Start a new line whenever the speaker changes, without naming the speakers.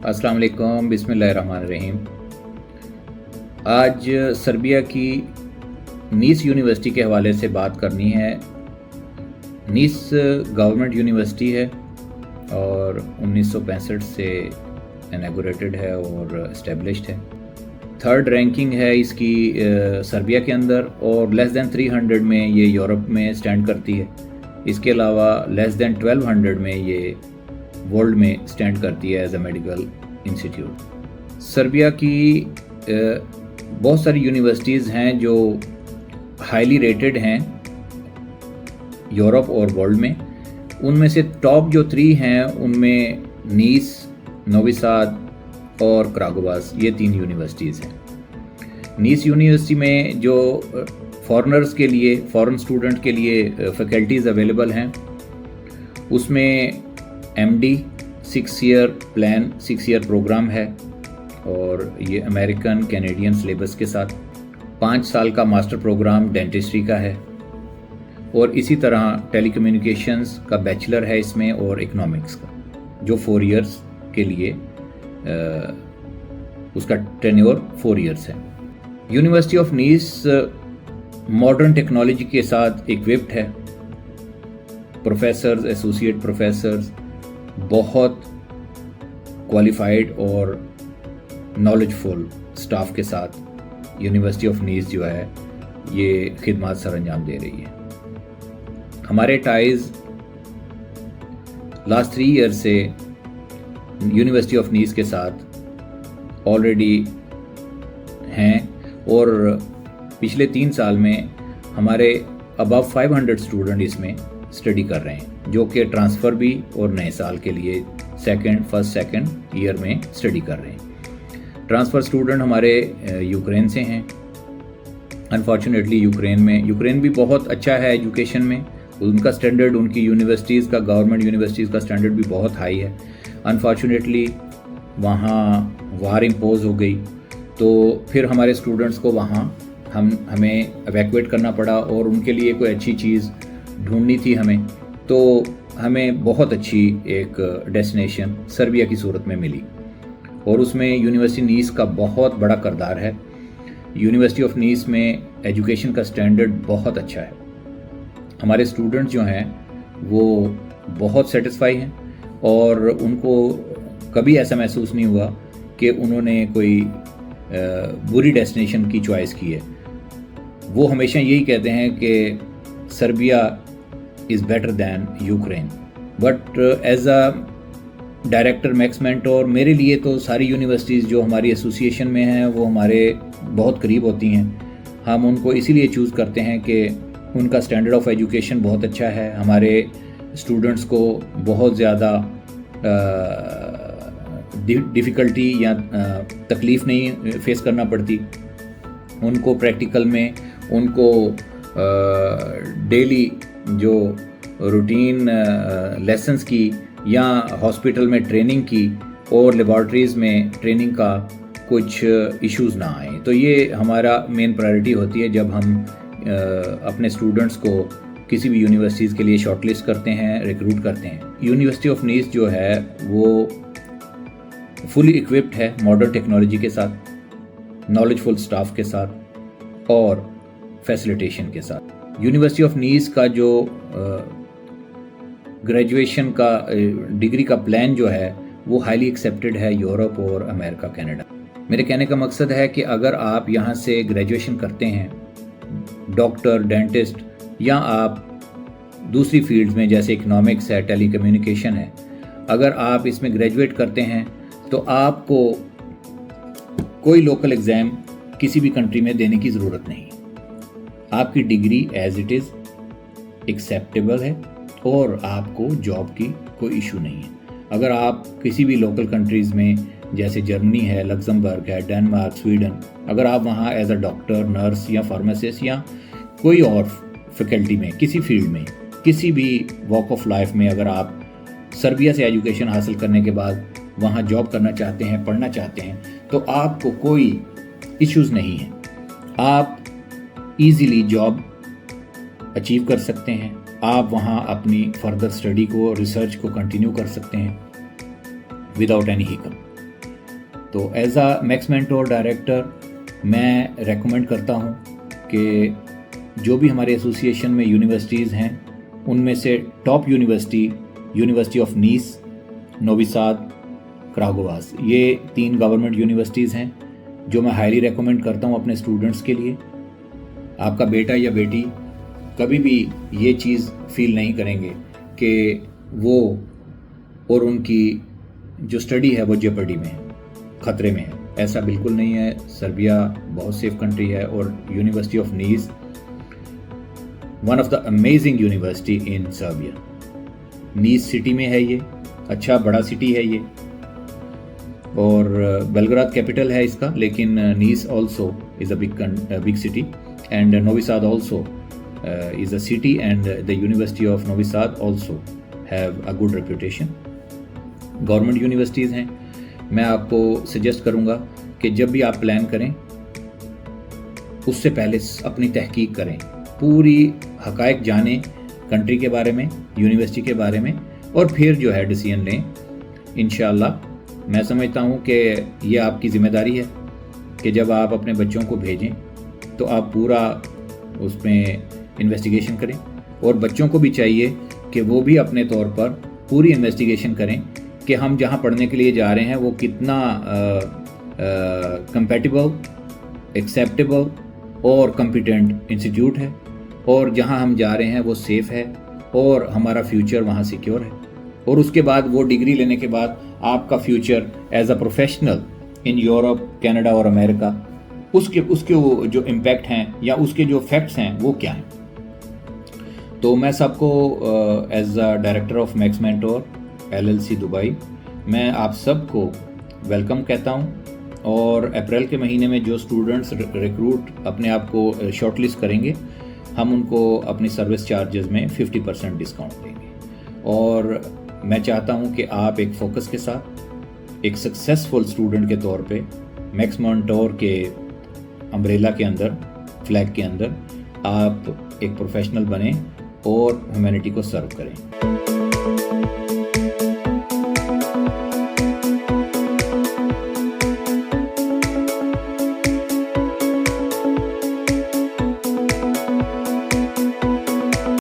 अस्सलाम वालेकुम, बिस्मिल्लाहिर्रहमानिर्रहीम। आज सर्बिया की नीस यूनिवर्सिटी के हवाले से बात करनी है। नीस गवर्नमेंट यूनिवर्सिटी है और 1965 से इनॉग्रेटेड है और इस्टेब्लिश्ड है। थर्ड रैंकिंग है इसकी सर्बिया के अंदर और लेस दैन 300 में ये यूरोप में स्टैंड करती है। इसके अलावा लेस दैन 1200 में ये वर्ल्ड में स्टैंड करती है as a medical institute. Serbia की बहुत सारी यूनिवर्सिटीज़ हैं जो हाईली रेटेड हैं यूरोप और वर्ल्ड में। उनमें से टॉप जो 3 हैं उनमें नीस, नोवी साद और क्रागोबास, ये 3 यूनिवर्सिटीज़ हैं। नीस यूनिवर्सिटी में जो फॉरेनर्स के लिए, फॉरेन स्टूडेंट के लिए फैकल्टीज़ अवेलेबल हैं, उसमें MD 6 year plan 6 year programme है और ये अमेरिकन कैनेडियन सिलेबस के साथ 5 साल का मास्टर प्रोग्राम डेंटिस्ट्री का है और इसी तरह टेलीकम्युनिकेशंस का बैचलर है इसमें और इकोनॉमिक्स का, जो 4 इयर्स के लिए उसका टेन्योर 4 इयर्स है। University of Nice modern technology के साथ इक्विप्ड है। प्रोफेसर्स, एसोसिएट प्रोफेसर्स बहुत क्वालिफाइड और नॉलेजफुल स्टाफ के साथ यूनिवर्सिटी ऑफ नीस जो है ये खिदमत सर अंजाम दे रही है। हमारे टाइज लास्ट 3 ईयर से यूनिवर्सिटी ऑफ नीस के साथ ऑलरेडी हैं और पिछले 3 साल में हमारे अबव 500 स्टूडेंट इसमें स्टडी कर रहे हैं, जो कि ट्रांसफ़र भी और नए साल के लिए फर्स्ट सेकंड ईयर में स्टडी कर रहे हैं। ट्रांसफ़र स्टूडेंट हमारे यूक्रेन से हैं। अनफॉर्चुनेटली यूक्रेन भी बहुत अच्छा है एजुकेशन में, उनका स्टैंडर्ड, उनकी यूनिवर्सिटीज़ का, गवर्नमेंट यूनिवर्सिटीज़ का स्टैंडर्ड भी बहुत हाई है। अनफॉर्चुनेटली वहाँ वार इम्पोज हो गई, तो फिर हमारे स्टूडेंट्स को वहाँ हमें एवैक्यूएट करना पड़ा और उनके लिए कोई अच्छी चीज़ ढूंढनी थी हमें, तो हमें बहुत अच्छी एक डेस्टिनेशन सर्बिया की सूरत में मिली और उसमें यूनिवर्सिटी नीस का बहुत बड़ा किरदार है। यूनिवर्सिटी ऑफ नीस में एजुकेशन का स्टैंडर्ड बहुत अच्छा है। हमारे स्टूडेंट जो हैं वो बहुत सेटिस्फाई हैं और उनको कभी ऐसा महसूस नहीं हुआ कि उन्होंने कोई बुरी डेस्टिनेशन की चॉइस की है। वो हमेशा यही कहते हैं कि Serbia is better than Ukraine. But as a director Max Mentor, मेरे लिए तो सारी यूनिवर्सिटीज़ जो हमारी एसोसिएशन में हैं वो हमारे बहुत करीब होती हैं। हम उनको इसीलिए चूज़ करते हैं कि उनका स्टैंडर्ड ऑफ एजुकेशन बहुत अच्छा है। हमारे स्टूडेंट्स को बहुत ज़्यादा डिफ़िकल्टी या तकलीफ़ नहीं फेस करना पड़ती। उनको प्रैक्टिकल में, उनको डेली जो रूटीन लेसन्स की या हॉस्पिटल में ट्रेनिंग की और लेबॉर्ट्रीज़ में ट्रेनिंग का कुछ इश्यूज़ ना आए। तो ये हमारा मेन प्रायोरिटी होती है जब हम अपने स्टूडेंट्स को किसी भी यूनिवर्सिटीज़ के लिए शॉर्टलिस्ट करते हैं, रिक्रूट करते हैं। यूनिवर्सिटी ऑफ नीस जो है वो फुली इक्विप्ड है मॉडर्न टेक्नोलॉजी के साथ, नॉलेजफुल स्टाफ के साथ और फैसिलिटेशन के साथ। यूनिवर्सिटी ऑफ नीस का जो ग्रेजुएशन का डिग्री का प्लान जो है वो हाईली एक्सेप्टेड है यूरोप और अमेरिका, कनाडा। मेरे कहने का मकसद है कि अगर आप यहाँ से ग्रेजुएशन करते हैं, डॉक्टर, डेंटिस्ट, या आप दूसरी फील्ड्स में जैसे इकोनॉमिक्स है, टेलीकम्युनिकेशन है, अगर आप इसमें ग्रेजुएट करते हैं तो आपको कोई लोकल एग्ज़ाम किसी भी कंट्री में देने की ज़रूरत नहीं। आपकी degree as it is acceptable है और आपको जॉब की कोई इशू नहीं है। अगर आप किसी भी लोकल कंट्रीज़ में जैसे जर्मनी है, लग्जमबर्ग है, डेनमार्क, स्वीडन, अगर आप वहाँ एज अ डॉक्टर, नर्स या फार्मासिस्ट या कोई और फैकल्टी में, किसी फील्ड में, किसी भी वॉक ऑफ लाइफ में अगर आप सर्बिया से एजुकेशन हासिल करने के बाद वहाँ जॉब करना चाहते हैं, पढ़ना चाहते हैं, तो आपको कोई इश्यूज़ नहीं है। आप ईज़िली जॉब अचीव कर सकते हैं। आप वहाँ अपनी फर्दर स्टडी को, रिसर्च को कंटिन्यू कर सकते हैं विदाउट एनी हिकअप। तो एज आ मैक्स मेंटोर डायरेक्टर मैं रेकमेंड करता हूँ कि जो भी हमारे एसोसिएशन में यूनिवर्सिटीज़ हैं उनमें से टॉप यूनिवर्सिटी ऑफ नीस, नोवी साद, क्रागोवास, ये 3 गवर्नमेंट यूनिवर्सिटीज़ हैं जो मैं हाईली रेकमेंड करता हूँ अपने स्टूडेंट्स के लिए। आपका बेटा या बेटी कभी भी ये चीज़ फील नहीं करेंगे कि वो और उनकी जो स्टडी है वो जेपर्डी में है, ख़तरे में है। ऐसा बिल्कुल नहीं है। सर्बिया बहुत सेफ कंट्री है और university of Nice one of the amazing university in Serbia. Nice city में है ये, अच्छा बड़ा सिटी है ये, और बेलग्राद कैपिटल है इसका, लेकिन Nice also is a big city and Novi Sad also is a city and the university of Novi Sad also have a good reputation. Government universities हैं। मैं आपको सजेस्ट करूँगा कि जब भी आप प्लान करें उससे पहले अपनी तहकीक करें, पूरी हक़ाइक़ जानें कंट्री के बारे में, यूनिवर्सिटी के बारे में, और फिर जो है डिसीजन लें। इंशाअल्लाह मैं समझता हूँ कि ये आपकी ज़िम्मेदारी है कि जब आप अपने बच्चों को भेजें तो आप पूरा उसमें इन्वेस्टिगेशन करें, और बच्चों को भी चाहिए कि वो भी अपने तौर पर पूरी इन्वेस्टिगेशन करें कि हम जहाँ पढ़ने के लिए जा रहे हैं वो कितना कंपैटिबल, एक्सेप्टेबल और कॉम्पिटेंट इंस्टीट्यूट है, और जहाँ हम जा रहे हैं वो सेफ़ है और हमारा फ्यूचर वहाँ सिक्योर है। और उसके बाद वो डिग्री लेने के बाद आपका future as a professional in Europe, Canada और अमेरिका, उसके जो इम्पैक्ट हैं या उसके जो फैक्ट्स हैं वो क्या हैं। तो मैं सबको as a director of Max Mentor LLC Dubai, मैं आप सबको वेलकम कहता हूं। और अप्रैल के महीने में जो स्टूडेंट्स रिक्रूट अपने आप को शॉर्टलिस्ट करेंगे, हम उनको अपनी सर्विस चार्जेस में 50% डिस्काउंट देंगे। और मैं चाहता हूं कि आप एक फोकस के साथ एक सक्सेसफुल स्टूडेंट के तौर पे मैक्स मेंटोर के अम्ब्रेला के अंदर, फ्लैग के अंदर आप एक प्रोफेशनल बने और ह्यूमैनिटी को सर्व करें।